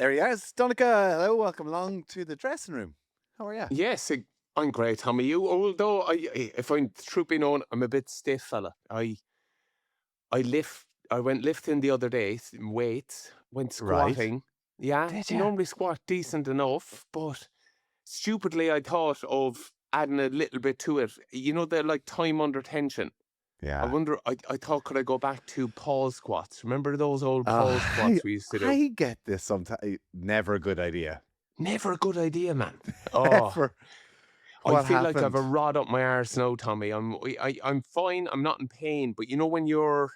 There he is. Donncha, hello, welcome along to the dressing room. How are you? Yes, I'm great, Tommy. You, although if I'm truth be known, I'm a bit stiff, fella. I went lifting the other day, weights, went Right. squatting. Yeah, Did you? normally squat decent enough, but stupidly I thought of adding a little bit to it. You know, the like time under tension. I Yeah. wonder. I thought could I go back to pause squats? Remember those old pause I squats we used to do? I get this sometimes. Never a good idea. Never a good idea, man. Oh. Ever. I What feel like I've happened? a rod up my arse now, Tommy. I'm fine. I'm not in pain, but you know when Is your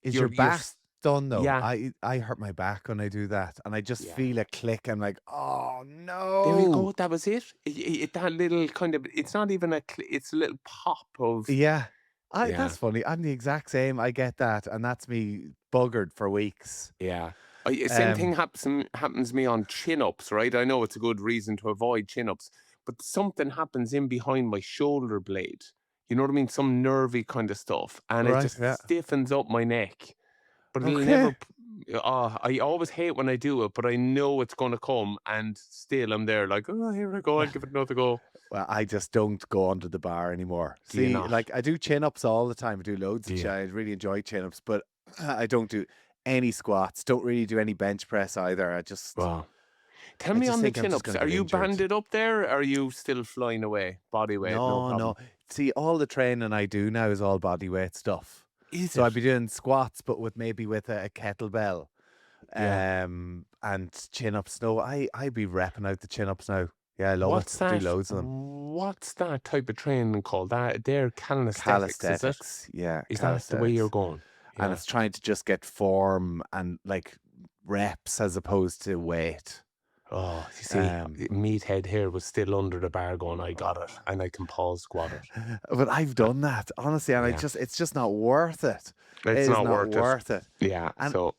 you're back done though? yeah, I hurt my back when I do that, and I just yeah. feel a click. I'm like, oh There you no. go. That was it. That little kind of. It's not even it's a little pop of Yeah. yeah, That's funny. I'm the exact same. I get that, and that's me buggered for weeks. yeah. Same thing Um, happens to me on chin ups, right? I know it's a good reason to avoid chin ups, but something happens in behind my shoulder blade. You know what I mean? Some nervy kind of stuff, and it right, just yeah. stiffens up my neck. But it'll Okay. never. I always hate when I do it, but I know it's going to come, and still I'm there, like, oh, here I go. I'll give it another go. Well, I just don't go under the bar anymore. Do you See, not? like I do chin ups all the time. I do loads Do of chin. you? I really enjoy chin ups, but I don't do any squats. Don't really do any bench press either. Wow. Tell I me just on the think I'm chin just ups. going to Are get you injured. banded up there? Or are you still flying away? Body weight, no No, no. problem. See, all the training I do now is all body weight stuff. Is So it? I'd be doing squats, but with maybe with a kettlebell, Yeah. and chin ups. No, I be repping out the chin ups now. Yeah, I love What's it. I do that? loads of them. What's that type of training called? That they're calisthenics, is it? Calisthenics, yeah, Is that the way you're calisthenics. going? And Yeah. it's trying to just get form and like reps as opposed to weight. Oh, you see, Um, meathead here was still under the bar going, I got it, and I can pause squat it. but I've Uh, done that honestly, and Yeah. it's just not worth it. It It's is not not worth it. worth it. Yeah. And So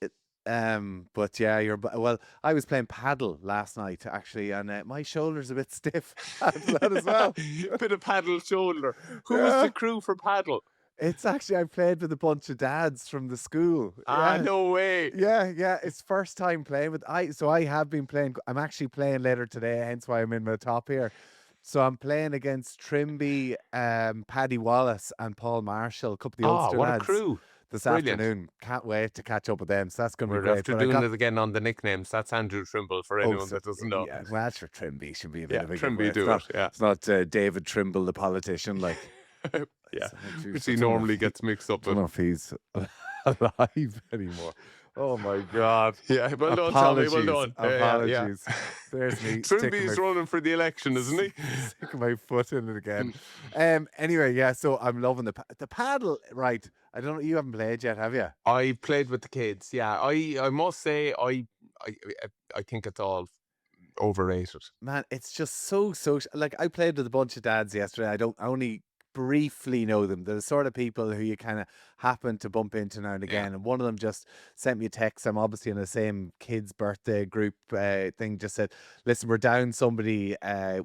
but yeah, well. I was playing paddle last night actually, and my shoulder's a bit stiff after that as well. bit of paddle shoulder. Who was the Yeah, crew for paddle? it's actually I played with a bunch of dads from the school. Ah, Yeah. no way. Yeah. It's first time playing with I have been playing. I'm actually playing later today, hence why I'm in my top here. So I'm playing against Trimby, Paddy Wallace, and Paul Marshall, a couple of the Ah, Ulster what a lads, crew. this Brilliant. afternoon. Can't wait to catch up with them. So that's going to be We're great. after But I doing got it again on the nicknames. That's Andrew Trimble for anyone so that doesn't know. yeah. Well, sure, Trimby should be a bit Yeah, of a giveaway. Trimby do it. Yeah. It's not David Trimble, the politician. Like, Yeah. Which I he don't know normally gets mixed up don't with. know if he's alive anymore. Oh my God. Yeah, well done, Tommy. Well Apologies. done. Yeah. Apologies. There's me Trimby's running for the election, isn't he? sticking my foot in it again. Anyway, yeah, so I'm loving the paddle, right. I don't know, you haven't played yet, have you? I played with the kids. Yeah, I must say I I think it's all overrated. Man, it's just so social. Like I played with a bunch of dads yesterday. I only briefly know them. They're the sort of people who you kind of happen to bump into now and Yeah. again. And one of them just sent me a text. I'm obviously in the same kids' birthday group thing. Just said, "Listen, we're down somebody.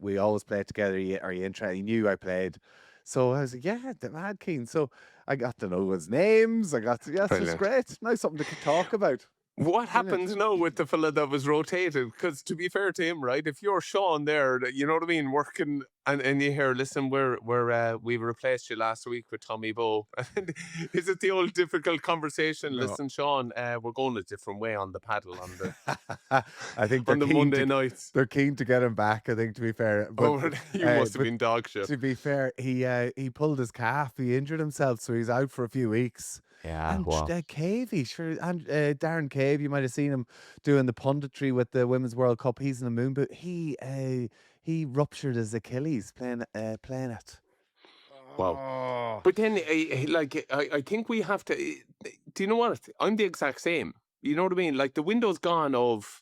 We always play together. Are you interested?" He knew I played, so I was like, "Yeah, the mad keen." So I got to know his names. It's just Brilliant. great. Now something to talk about. What Brilliant. happens now with the fella that was rotated? Because to be fair to him, right? If you're Sean there, you know what I mean, working and you hear, listen, we replaced you last week with Tommy Bowe. Is it the old difficult conversation? No. Listen, Sean, we're going a different way on the paddle I think they're on the keen Monday to nights. they're keen to get him back. I think, to be fair, but Oh, you must have but been dog shit. to be fair, he pulled his calf. He injured himself, so he's out for a few weeks. Yeah, And well, Cavey, sure, and Darren Cave, you might have seen him doing the punditry with the Women's World Cup. He's in the moon, but he ruptured his Achilles playing it. wow. Oh. But then, I think we have to. Do you know what? I'm the exact same. You know what I mean? Like the window's gone of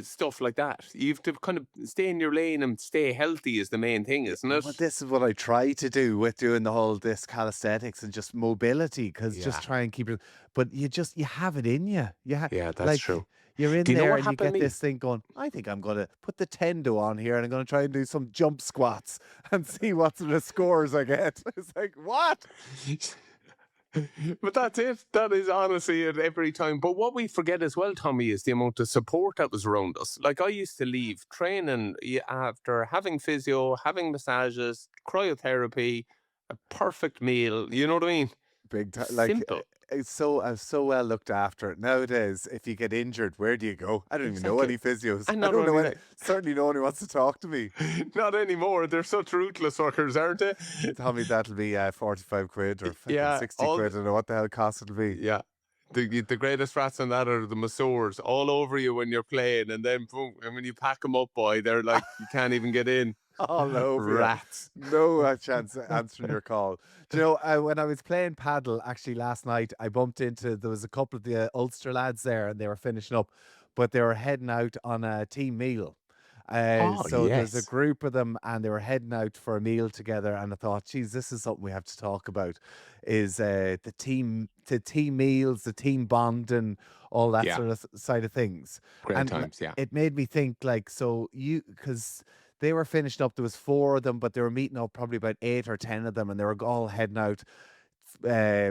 stuff like that. You have to kind of stay in your lane and stay healthy is the main thing, isn't it? But this is what I try to do with doing this calisthenics and just mobility, because just Yeah. try and keep it. But you have it in you. Yeah, that's like true. you're in Do you know there what and you happened get to me? this thing going. I think I'm gonna put the tendo on here and I'm gonna try and do some jump squats and see what sort of scores I get. It's like what? But that's it. That is honestly it every time. But what we forget as well, Tommy, is the amount of support that was around us. Like I used to leave training after having physio, having massages, cryotherapy, a perfect meal. You know what I mean? Big time. Like Simple. it's so well looked after. Nowadays, if you get injured, where do you go? I don't even know Exactly. any physios. And I not don't know only any. that, Certainly, no one who wants to talk to me. not anymore. They're such ruthless workers, aren't they? Tommy, that'll be 45 quid or fucking Yeah, 60 quid. I don't know what the hell cost it'll be. yeah. The greatest rats on that are the masseurs all over you when you're playing, and then boom, and when you pack them up, boy, they're like you can't even get in. All over you. Rats. No chance of answering your call. Do you know, when I was playing paddle actually last night, I bumped into, there was a couple of the Ulster lads there and they were finishing up, but they were heading out on a team meal. Oh So there's a yes. group of them and they were heading out for a meal together. And I thought, geez, this is something we have to talk about is the team meals, the team bond and all that Yeah. sort of side of things. Great And times. Yeah. it made me think like, so you, because they were finishing up. There was four of them, but they were meeting up probably about 8 or 10 of them, and they were all heading out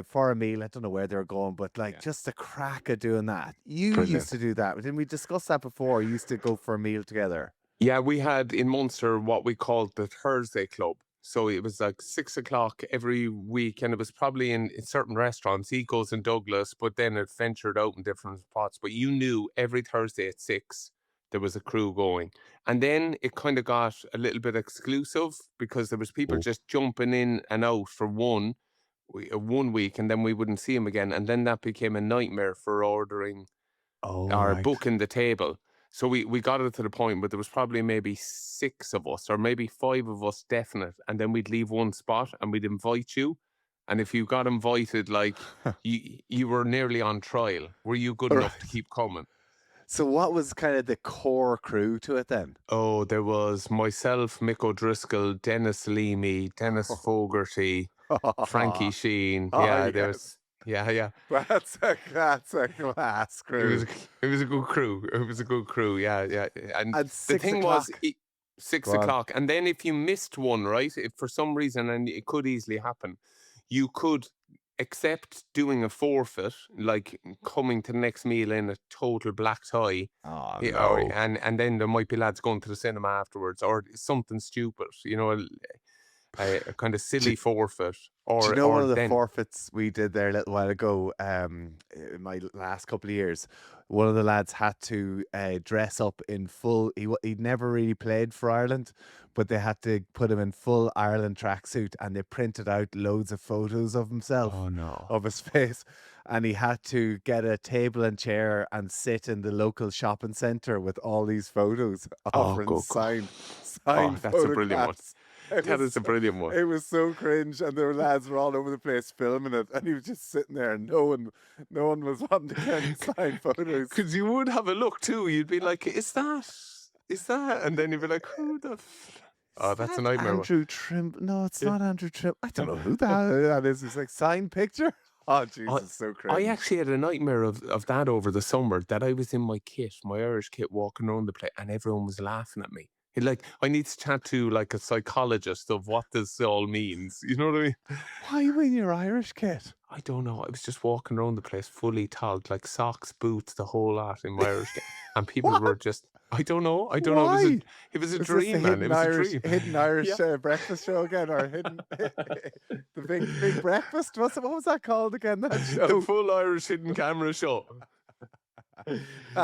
for a meal. I don't know where they were going, but like Yeah. just the crack of doing that. You used Brilliant. to do that. Didn't we discuss that before? You used to go for a meal together. Yeah, we had in Munster what we called the Thursday Club. So it was like 6 o'clock every week, and it was probably in certain restaurants, Eco's in Douglas, but then it ventured out in different spots. But you knew every Thursday at 6 there was a crew going. And then it kind of got a little bit exclusive because there was people Oh, just jumping in and out for one week, and then we wouldn't see them again. And then that became a nightmare for ordering oh or right. booking the table. So we got it to the point where there was probably maybe six of us or maybe five of us definite, and then we'd leave one spot and we'd invite you. And if you got invited, like you were nearly on trial. Were you good All enough to right. keep coming? So what was kind of the core crew to it then? Oh, there was myself, Mick O'Driscoll, Dennis Leamy, Dennis Fogarty, Frankie Sheen. Oh Yeah, yes. yeah. That's a class It was crew. it was a good crew. It was a good crew. Yeah. And At the six thing was, o'clock. six Go on. o'clock, and then if you missed one, right, if for some reason, and it could easily happen, you could accept doing a forfeit, like coming to the next meal in a total black tie. Oh Or no. and then there might be lads going to the cinema afterwards, or something stupid, a kind of Do, silly forfeit, do you know one or of the then forfeits we did there a little while ago? In my last couple of years, one of the lads had to dress up in full. He'd never really played for Ireland, but they had to put him in full Ireland tracksuit, and they printed out loads of photos of himself, oh no, of his face, and he had to get a table and chair and sit in the local shopping centre with all these photos, oh offering go. Oh, signed that's a brilliant one. photographs. It That was is a brilliant one. it was so cringe, and there were lads were all over the place filming it, and he was just sitting there, and no one was wanting to get any signed photos. Because you would have a look too. You'd be like, is that? And then you'd be like, who the Is oh, that's a that nightmare one. Andrew Trim? No, it's Yeah. not Andrew Trim. I don't know who that is. It's like signed picture. Oh, I, Jesus, so I cringe. actually had a nightmare of that over the summer, that I was in my kit, my Irish kit, walking around the place, and everyone was laughing at me. Like, I need to chat to like a psychologist of what this all means. You know what I mean? Why win your Irish kit? I don't know. I was just walking around the place fully togged, like socks, boots, the whole lot in my Irish kit. And people were What? just, I don't know. I don't know. Why? It was a Is this the dream, man. It was a dream. hidden Irish Yeah. breakfast show again, or hidden the big breakfast? What was that called again? That The show. full Irish hidden camera show.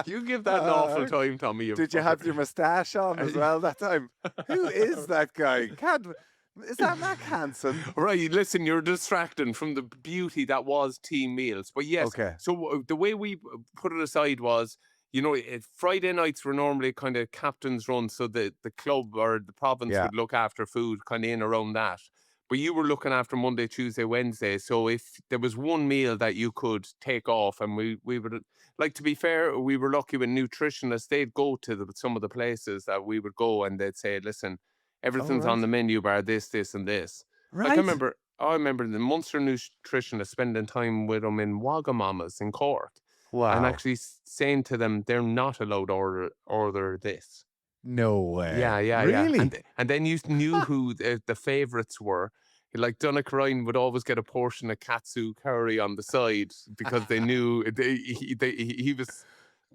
You give that an awful Uh, time, Tommy. You Did you have fucker. your moustache on as well that time? Who is that guy? Is that Mac Hansen? Right, listen, you're distracting from the beauty that was team meals. But yes, Okay. so the way we put it aside was, Friday nights were normally kind of captain's run, so the club or the province Yeah. would look after food kind of in around that. But you were looking after Monday, Tuesday, Wednesday. So if there was one meal that you could take off, and we would, like, to be fair, we were lucky with nutritionists. They'd go to some of the places that we would go, and they'd say, listen, Oh, everything's on right. the menu bar, this, and this. Like Right. I remember the Munster nutritionist spending time with them in Wagamama's in Cork, and Wow. actually saying to them they're not allowed to order this. No Yeah, way. yeah. Really? And then you knew who the favorites were. Like Donncha Ryan would always get a portion of katsu curry on the side because they knew he was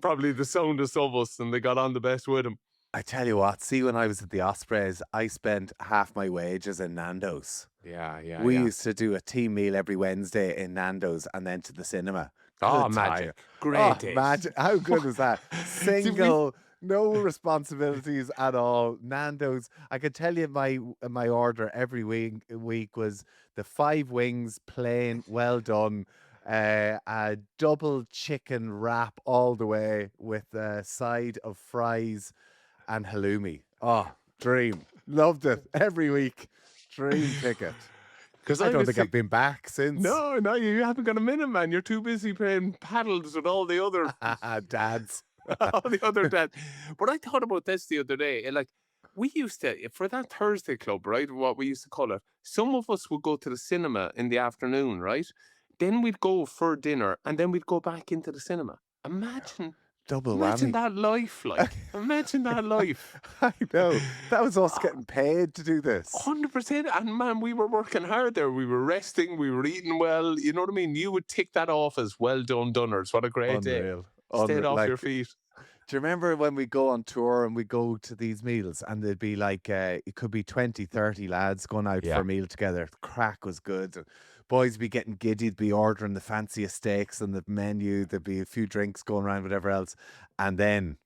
probably the soundest of us, and they got on the best with him. I tell you what, see, when I was at the Ospreys, I spent half my wages in Nando's. Yeah, yeah, We yeah. used to do a team meal every Wednesday in Nando's and then to the cinema. Oh, Good time. magic. Great Oh, days. magic. How good was that? See, we Single, no responsibilities at all. Nando's. I could tell you my order every week was the 5 wings, plain, well done. A double chicken wrap all the way with a side of fries and halloumi. Oh, dream. Loved it every week. Dream ticket. because I I don't was think I've think been back since. no, no, you haven't got a minute, man. You're too busy playing paddles with all the other Dads. all the other dads. But I thought about this the other day. Like we used to for that Thursday club, right? What we used to call it. Some of us would go to the cinema in the afternoon, right? Then we'd go for dinner, and then we'd go back into the cinema. Imagine, Double imagine whammy. that life, like imagine that life. I know. That was us getting paid to do this. 100%. And man, we were working hard there. We were resting. We were eating well. You know what I mean? You would tick that off as well done, Dunners. What a great day. Unreal. Stayed Unreal. off your Like, feet. do you remember when we go on tour and we go to these meals and there'd be like, it could be 20, 30 lads going out for Yeah. a meal together. The crack was good. And boys would be getting giddy, they'd be ordering the fanciest steaks and the menu. There'd be a few drinks going around, whatever else. And then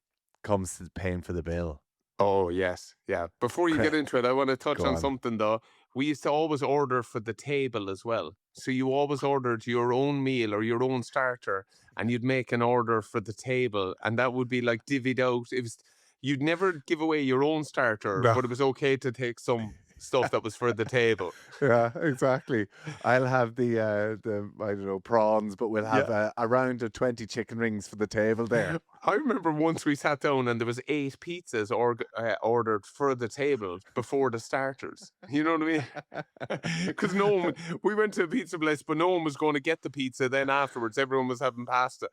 comes to paying for the bill. Oh, yes. Yeah. Before you get into it, I want to touch Go on on. something, though. We used to always order for the table as well. So you always ordered your own meal or your own starter, and you'd make an order for the table, and that would be like divvied out. It was you'd never give away your own starter, No. but it was okay to take some stuff that was for the table. Yeah, exactly. I'll have the I don't know, prawns, but we'll have a round of 20 chicken rings for the table there. I remember once we sat down and there was 8 pizzas ordered for the table before the starters. You know what I mean? Because no one, we went to a pizza place, but no one was going to get the pizza. Then afterwards, everyone was having pasta.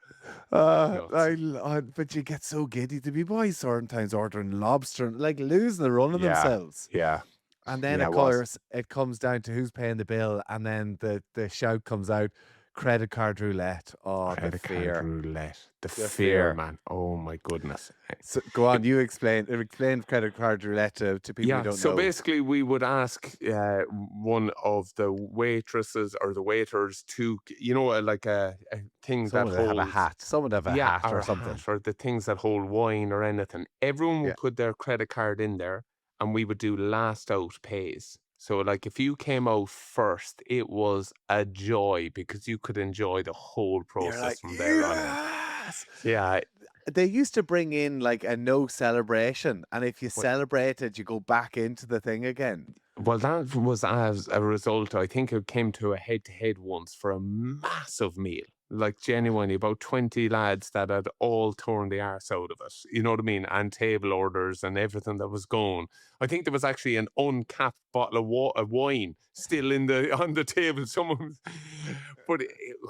But you get so giddy to be boys sometimes ordering lobster, and, like losing the run of themselves. Yeah. And then, Yeah, of it was. course, it comes down to who's paying the bill, and then the shout comes out, credit card roulette. Oh, the Credit fear. card roulette. The The fear, fear. man. Oh my goodness. So go on, you explain credit card roulette to people who Yeah, don't so know. basically we would ask one of the waitresses or the waiters to, like a thing Someone that would have a holds, hat. Someone would have a hat or a something. hat, or the things that hold wine or anything. Everyone would Yeah. put their credit card in there, and we would do last out pays. So like if you came out first, it was a joy because you could enjoy the whole You're process like, from there on in. yes! Yeah, They used to bring in like a no celebration, and if you What- celebrated, you go back into the thing again. well, that was as a result. I think it came to a head-to-head once for a massive meal. Like genuinely, about 20 lads that had all torn the arse out of it. You know what I mean? And table orders and everything that was going. I think there was actually an uncapped bottle of wine still on the table. Someone, but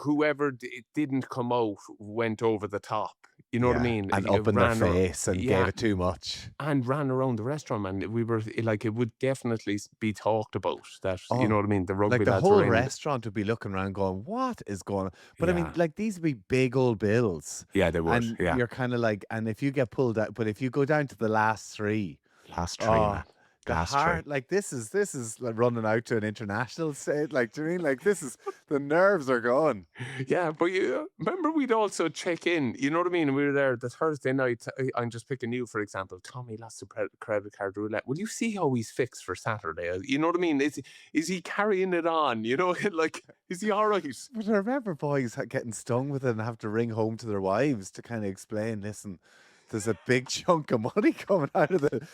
whoever didn't come out went over the top. You know what I Yeah, mean? and It up in their ran ar- face and yeah, gave it too much. and ran around the restaurant, man. We were like, it would definitely be talked about that. You know Oh, what I mean? The rugby like the lads whole were in. restaurant would be looking around going, what is going on? But I mean, Yeah. like these would be big old bills. Yeah, they would. And Yeah, you're kind of like, and if you get pulled out, but if you go down to the last three, last three, oh, man. the Last heart, like this is like running out to an international state. Like, do you mean like this is the nerves are gone? Yeah, but you remember we'd also check in. You know what I mean? We were there the Thursday night. I'm just picking you for example. Tommy lost the credit card roulette. Will you see how he's fixed for Saturday? You know what I mean? Is he carrying it on? You know, like is he all right? But I remember boys getting stung with it and have to ring home to their wives to kind of explain, listen, there's a big chunk of money coming out of the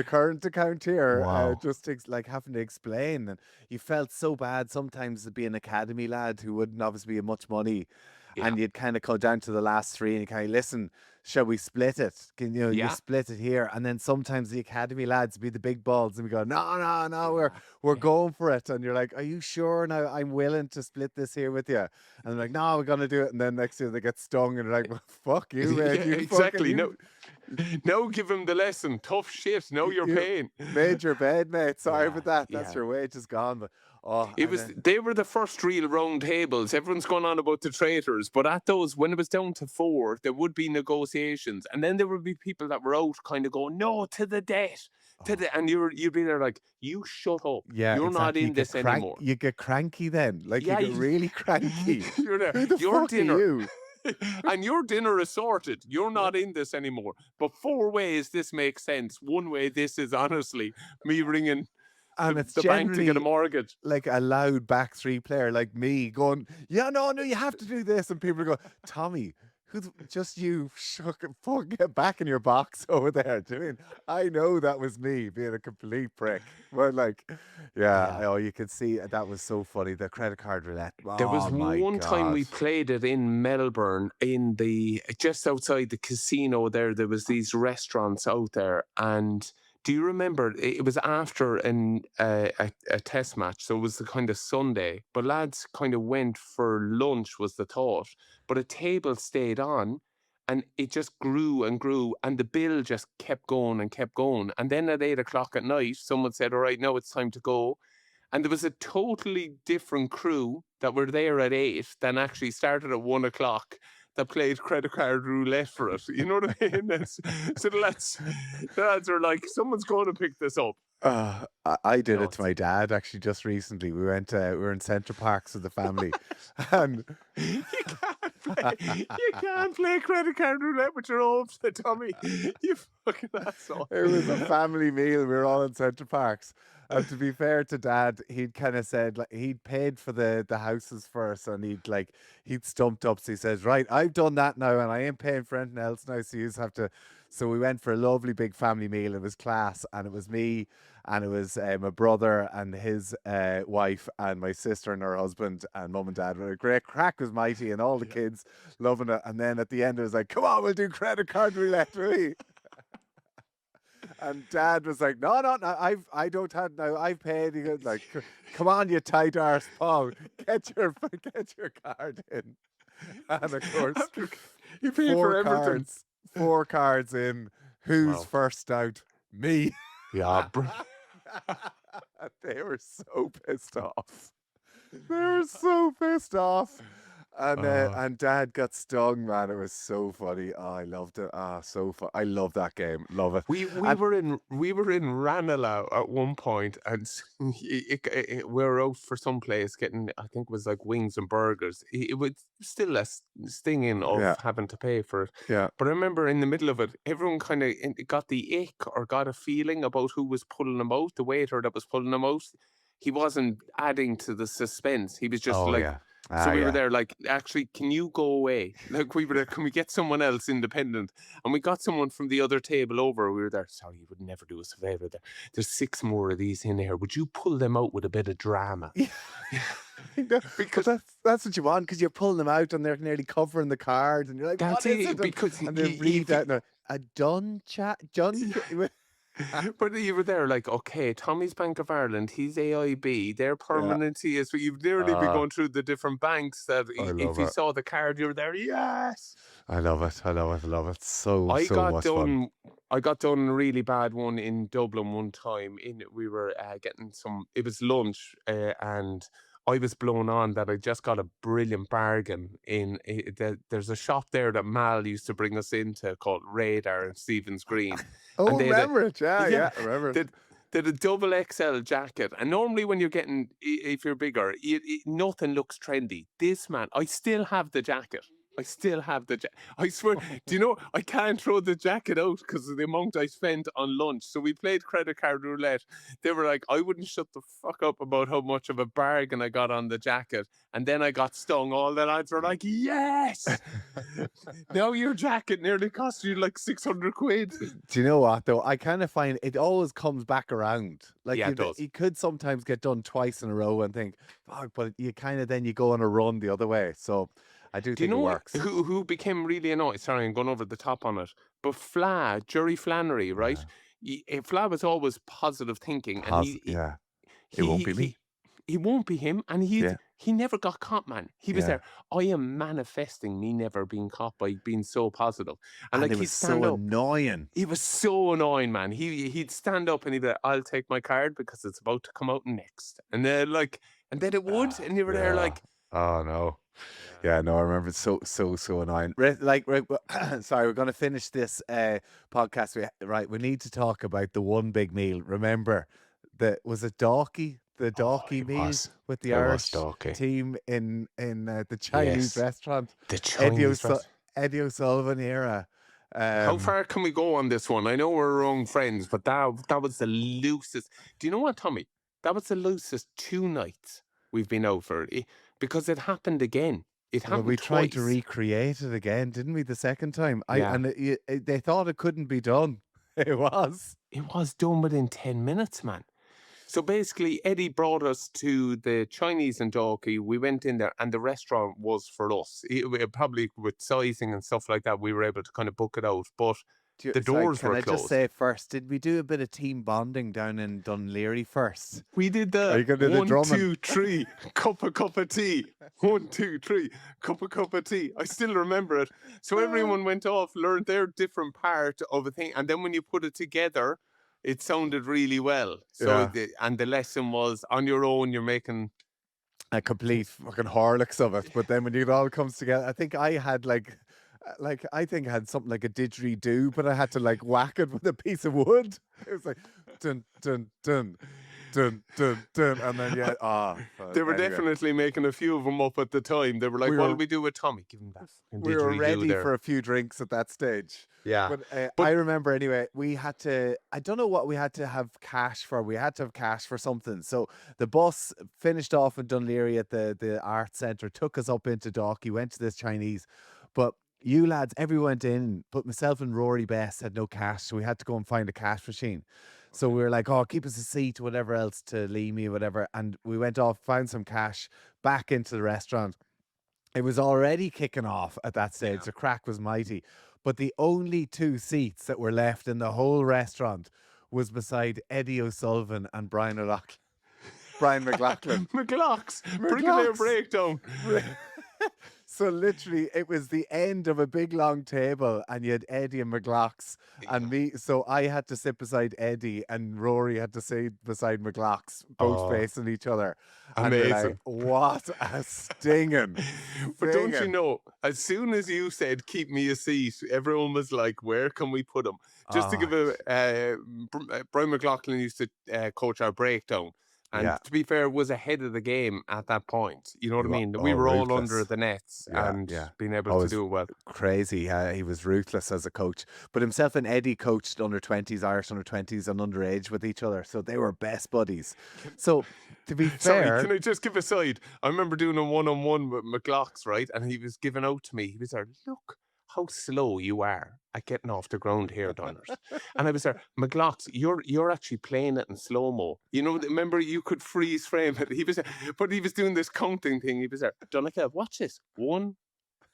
current account here. Wow. Just like having to explain, and you felt so bad sometimes to be an academy lad who wouldn't obviously have much money, and you'd kind of go down to the last three and you kind of listen. Shall we split it? Can you Yeah. split it here? And then sometimes the academy lads be the big balls, and we go, no, we're going for it. And you're like, are you sure? Now I'm willing to split this here with you. And they're like, no, we're gonna do it. And then next year they get stung, and they're like, well, fuck you, man. Yeah, You exactly. fucking, No, Now give him the lesson. Tough shit. Now you're You paying. made your bed, mate. Sorry Yeah, about that. That's yeah. your wages gone. But oh, It and was then they were the first real round tables. Everyone's going on about the traitors, but at those, when it was down to 4, there would be negotiations, and then there would be people that were out, kind of going, "No to the debt, to oh, the," and you'd be there like, "You shut up. yeah, You're not exactly. in this anymore." You get cranky then. Like you Yeah, get really cranky. you're there. Who the Your fuck are dinner, you? and your dinner is sorted. You're Yeah. not in this anymore. But 4 ways this makes sense. One way, this is honestly me ringing And it's the bank to get a generally mortgage. like a loud back three player like me going, yeah, no, no, you have to do this. And people go, Tommy, just you fuck, get back in your box over there. Do you mean I know that was me being a complete prick. But like, yeah, Yeah. oh, you could see that was so funny. The credit card roulette. There was Oh my one time God. we played it in Melbourne, in the just outside the casino there. There was these restaurants out there, and do you remember? It was after a test match, so it was the kind of Sunday. But lads kind of went for lunch, was the thought. But a table stayed on, and it just grew and grew, and the bill just kept going and kept going. And then at 8 o'clock at night, someone said, "All right, now it's time to go." And there was a totally different crew that were there at 8 than actually started at 1 o'clock that played credit card roulette for it. You know what I mean? So the lads are like, someone's going to pick this up. I did No, it to my dad actually just recently. We were in Central Parks with the family, and you can't play credit card roulette with your hopes, Tommy. You fucking asshole. it was a family meal. We were all in Central Parks. And to be fair to Dad, he'd kind of said like he'd paid for the houses first, and he'd stumped up. So he says, "Right, I've done that now, and I ain't paying for anything else now. So you just have to." So we went for a lovely big family meal. It was class, and it was me, and it was my brother and his wife, and my sister and her husband, and mum and dad. A great crack was mighty, and all the Yeah. kids loving it. And then at the end, it was like, "Come on, we'll do credit card roulette, will we?" And Dad was like, "No, no, no, I don't have now. I've paid." He goes like, "Come on, you tight arse, Paul, get your card in." And of course, After you paid for everything. four cards in. Who's Wow. first out? Me. Yeah, They were so pissed off. They were so pissed off. uh, And Dad got stung, man. It was so funny. Oh, I loved it. Ah, so fun. I love that game. Love it. we And were in Ranelagh at one point, and we were out for some place getting, I think it was like wings and burgers. It was still less stinging yeah, of having to pay for it. yeah. But I remember in the middle of it, everyone kind of got the ick or got a feeling about who was pulling them out. The waiter that was pulling them out, he wasn't adding to the suspense. He was just Oh like, yeah. so Ah we were yeah. there like, actually, can you go away? Like we were there, can we get someone else independent? And we got someone from the other table over. We were there, sorry, you would never do us a favor there. There's 6 more of these in here. Would you pull them out with a bit of drama? Yeah. I know, but Because that's what you want because you're pulling them out and they're nearly covering the cards and you're like, that's what is it. it? Because And they read that and they're, a done chat, done. but you were there like, okay, Tommy's Bank of Ireland, he's AIB, their Yeah. permanency is, so you've nearly been Uh, going through the different banks that I if love you it. saw the card, you were there, yes. I love it. I love it. I love it. So, I so got much fun. done. I got done a really bad one in Dublin one time. We were getting some. It was lunch, and I was blown on that I just got a brilliant bargain in. There's a shop there that Mal used to bring us into called Radar in Stephen's Green, Oh, and they had a, remember it. Yeah, yeah, yeah, remember it. they had a double XL jacket. And normally when you're getting, if you're bigger, nothing looks trendy. This man, I still have the jacket. I still have the jacket. I swear, do you know, I can't throw the jacket out because of the amount I spent on lunch. So we played credit card roulette. They were like, I wouldn't shut the fuck up about how much of a bargain I got on the jacket. And then I got stung. All the lads were like, yes! Now your jacket nearly cost you like 600 quid. Do you know what though? I kind of find it always comes back around. Like Yeah, it does. you could sometimes get done twice in a row and think, fuck, but you kind of then you go on a run the other way. So I do Do you think it know what, works. who became really annoyed? Sorry, I'm going over the top on it. But Jerry Flannery, right? Yeah. Fla was always positive thinking, and Yeah. It he won't he be he me. he won't be him, and Yeah. He never got caught, man. He was Yeah. there. I am manifesting me never being caught by being so positive. And And like it he'd was stand so up. annoying. He was so annoying, man. He'd stand up and he'd be like, I'll take my card because it's about to come out next. And then and then it would, and you were there Yeah. like, Oh no. yeah. Yeah, no, I remember it's so annoying. Sorry, we're gonna finish this podcast. We need to talk about the one big meal. Remember, was it Dalkey? The Oh, Dalkey meal with the it was Irish Dorky. team in the Chinese Yes, restaurant, the Eddie, Chinese restaurant. Eddie O'Sullivan era. How Um, far can we go on this one? I know we're wrong friends, but that was the loosest. Do you know what, Tommy? That was the loosest 2 nights we've been out for because it happened again. It well, we happened tried to twice. recreate it again, didn't we? The second time, Yeah, they thought it couldn't be done. It was. it was done within 10 minutes, man. So basically, Eddie brought us to the Chinese and Dalkey. We went in there, and the restaurant was for us. Probably with sizing and stuff like that, we were able to kind of book it out. But the Sorry, doors can were I just closed. say first, did we do a bit of team bonding down in Dunleary first? We did Are the you going to do the 1, drumming? 2, 3, cup of tea. 1, 2, 3, cup of tea. I still remember it. So everyone went off, learned their different part of a thing, and then when you put it together, it sounded really well. So Yeah, and the lesson was on your own. You're making a complete fucking Horlicks of it. But then when it all comes together, I think I had I think I had something like a didgeridoo, but I had to like whack it with a piece of wood. It was like dun dun dun dun dun dun, and then They were anyway, definitely making a few of them up at the time. They were like, we "What'll were we do with Tommy? Give him that fucking we were didgeridoo ready there." for a few drinks at that stage. Yeah, But I but remember anyway, we had to, I don't know what we had to have cash for. We had to have cash for something. So the bus finished off in Dunleary at the art centre, took us up into Dalkey, went to this Chinese. But you lads, everyone went in, but myself and Rory Best had no cash. So we had to go and find a cash machine. So okay. we were like, oh, keep us a seat, whatever else to leave me, whatever. And we went off, found some cash back into the restaurant. It was already kicking off at that stage. Yeah. The crack was mighty. But the only two seats that were left in the whole restaurant was beside Eddie O'Sullivan and Brian McLaughlin. McLocks, Brigadier McLaughlin. Breakdown. So literally, it was the end of a big long table, and you had Eddie and McLaughlin and me. So I had to sit beside Eddie, and Rory had to sit beside McLaughlin, both Oh, facing each other. And you're like, amazing. what a stinging, But don't you stinging. know, as soon as you said, keep me a seat, everyone was like, where can we put him? Just to Oh, give Brian McLaughlin used to coach our breakdown. And yeah. to be fair, was ahead of the game at that point. You know what I mean? We Oh, were all under ruthless. the nets Yeah, and yeah. being able Oh, to it's do it well. crazy. He was ruthless as a coach. But himself and Eddie coached under 20s, Irish under 20s, and underage with each other. So they were best buddies. So to be Sorry, fair, can I just give a side? I remember doing a one-on-one with McLaughlin, right? And he was giving out to me. He was there, look how slow you are at getting off the ground here, Donners. And I was there, McLaughlin, you're actually playing it in slow-mo. You know, remember you could freeze frame it. He was there, but he was doing this counting thing. He was there, Donncha, watch this. 1,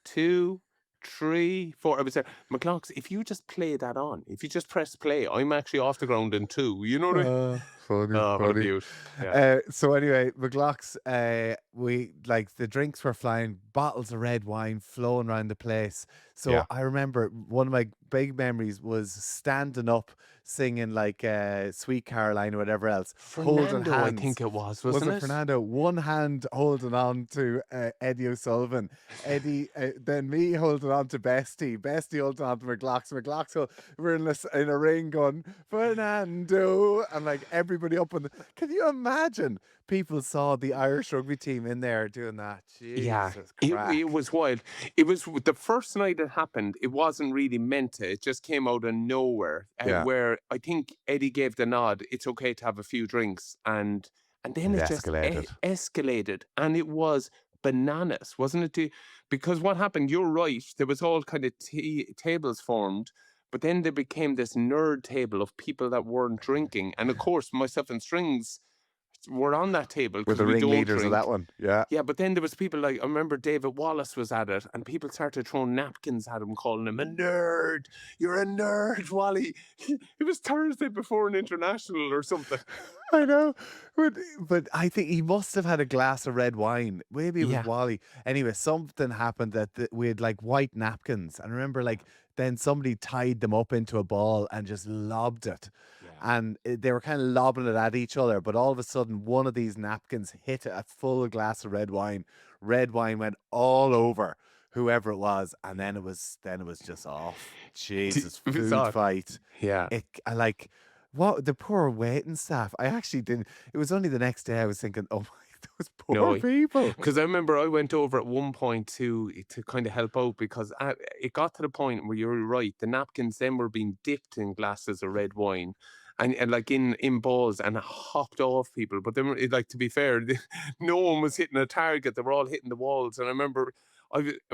2, 3, 4. I was there, McLaughlin, if you just play that on, if you just press play, I'm actually off the ground in 2. You know what I mean? funny, Oh, what a funny. beaut. Yeah. So anyway, McLaughlin's, we like the drinks were flying, bottles of red wine flowing around the place. So Yeah. I remember one of my big memories was standing up singing like Sweet Caroline or whatever else, holding Fernando, I hands. think it was, Was wasn't it it? Fernando? One hand holding on to Eddie O'Sullivan, Eddie, then me holding on to Bestie, Bestie holding on to McLaughlin. We're in a ring going, Fernando, and like everybody up on the. Can you imagine? People saw the Irish rugby team in there doing that. Yeah, Jesus, it crack. was wild. It was the first night it happened. It wasn't really meant to. It just came out of nowhere. Yeah, Where I think Eddie gave the nod. It's okay to have a few drinks, and then it it just escalated. escalated, and it was bananas, wasn't it? Because what happened? You're right. There was all kind of tables formed, but then there became this nerd table of people that weren't drinking, and of course, myself and Strings. were on that table With because the we don't ringleaders of drink. that one. Yeah. Yeah, but then there was people like, I remember David Wallace was at it, and people started throwing napkins at him, calling him a nerd. You're a nerd, Wally. It was Thursday before an international or something. I know, but I think he must have had a glass of red wine. Maybe it was Yeah. Wally. Anyway, something happened that we had like white napkins. And I remember like then somebody tied them up into a ball and just lobbed it. Yeah. And they were kind of lobbing it at each other. But all of a sudden, one of these napkins hit a full glass of red wine. Red wine went all over whoever it was, and then it was just off. Jesus, It was food odd. fight. Yeah. I like. What the poor waiting staff. I actually didn't. It was only the next day I was thinking, oh my, those poor No, people. because I remember I went over at one point to kind of help out because it got to the point where you're right. The napkins then were being dipped in glasses of red wine, and like in balls and hopped off people. But then, like to be fair, no one was hitting a target. They were all hitting the walls. And I remember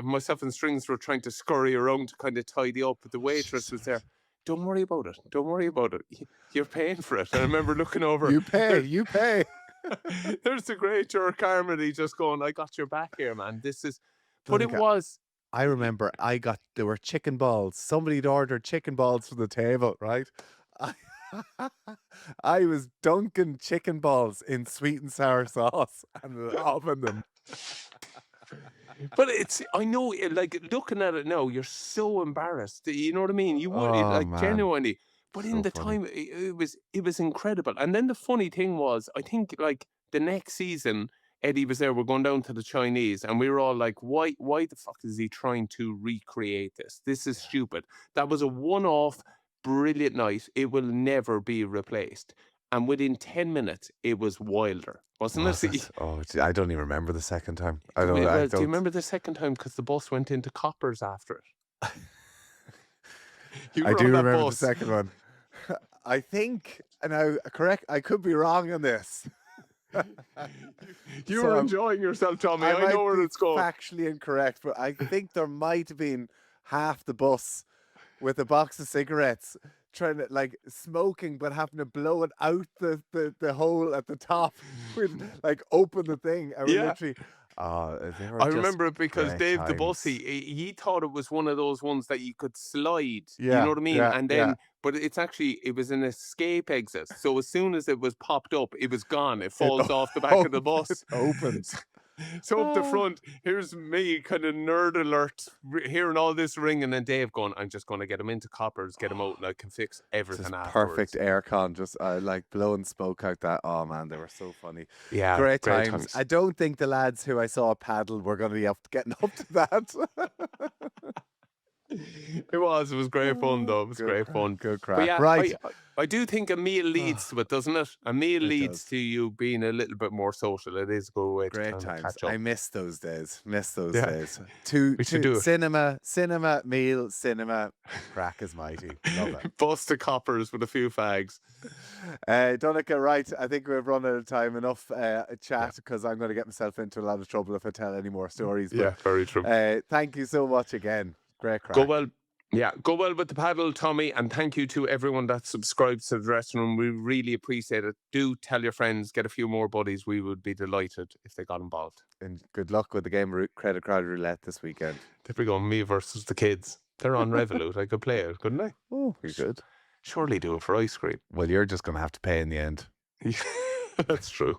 myself and Strings were trying to scurry around to kind of tidy up, but the waitress was there. Don't worry about it. Don't worry about it. You're paying for it. And I remember looking over. You pay. You pay. There's the great Ger Carmody just going, I got your back here, man. This is, but it Donica, was. I remember there were chicken balls. Somebody had ordered chicken balls from the table, right? I was dunking chicken balls in sweet and sour sauce and loving them. But I know, like looking at it now, you're so embarrassed. You know what I mean? You would, Oh, like man. genuinely. But So in the funny. time, it was incredible. And then the funny thing was, I think like the next season, Eddie was there. We're going down to the Chinese, and we were all like, "Why the fuck is he trying to recreate this? This is stupid." That was a one-off, brilliant night. It will never be replaced. And within 10 minutes, it was wilder, wasn't Was it? it? Oh, I don't even remember the second time. I Well, don't. do you remember the second time? Because the bus went into coppers after it. You I were do on that remember the bus. second one. I think, and I could be wrong on this. You So were I'm- enjoying yourself, Tommy. I might know where be it's going. factually incorrect, but I think there might have been half the bus with a box of cigarettes trying to like smoking, but having to blow it out the hole at the top with like open the thing. I Yeah. literally. They were I just remember it because great Dave the times. Bussy, he thought it was one of those ones that you could slide. You Yeah, know what I mean? yeah, And then, but it was an escape exit. So as soon as it was popped up, it was gone. It falls off the back of the bus. Opens. So up the front, here's me, kind of nerd alert, hearing all this ringing, and Dave going, I'm just going to get him into coppers, get him out, and I can fix everything Just afterwards. perfect aircon, just like blowing smoke out that. Oh man, they were so funny. Yeah, Great times. times. I don't think the lads who I saw paddle were going to be getting up to that. It was great fun though. It was Good great crack, fun. Good But crack. yeah, Right. I do think a meal leads to it, doesn't it? A meal It leads does. to you being a little bit more social. It is a good way to Great kind of times. catch up. I miss those days. Miss those Yeah. days. We should do it. Cinema, meal, cinema. Crack is mighty. Love it. Bust the coppers with a few fags. Donncha, right. I think we've run out of time. Enough chat because I'm going to get myself into a lot of trouble if I tell any more stories. But, Yeah, very true. thank you so much again. Great crack. Go well. Yeah, go well with the paddle, Tommy, and thank you to everyone that subscribes to the dressing room. We really appreciate it. Do tell your friends, get a few more buddies. We would be delighted if they got involved. And good luck with the game of credit card roulette this weekend. There we go, me versus the kids. They're on Revolut. I could play it, couldn't I? Oh, you good. Surely do it for ice cream. Well, you're just going to have to pay in the end. That's true.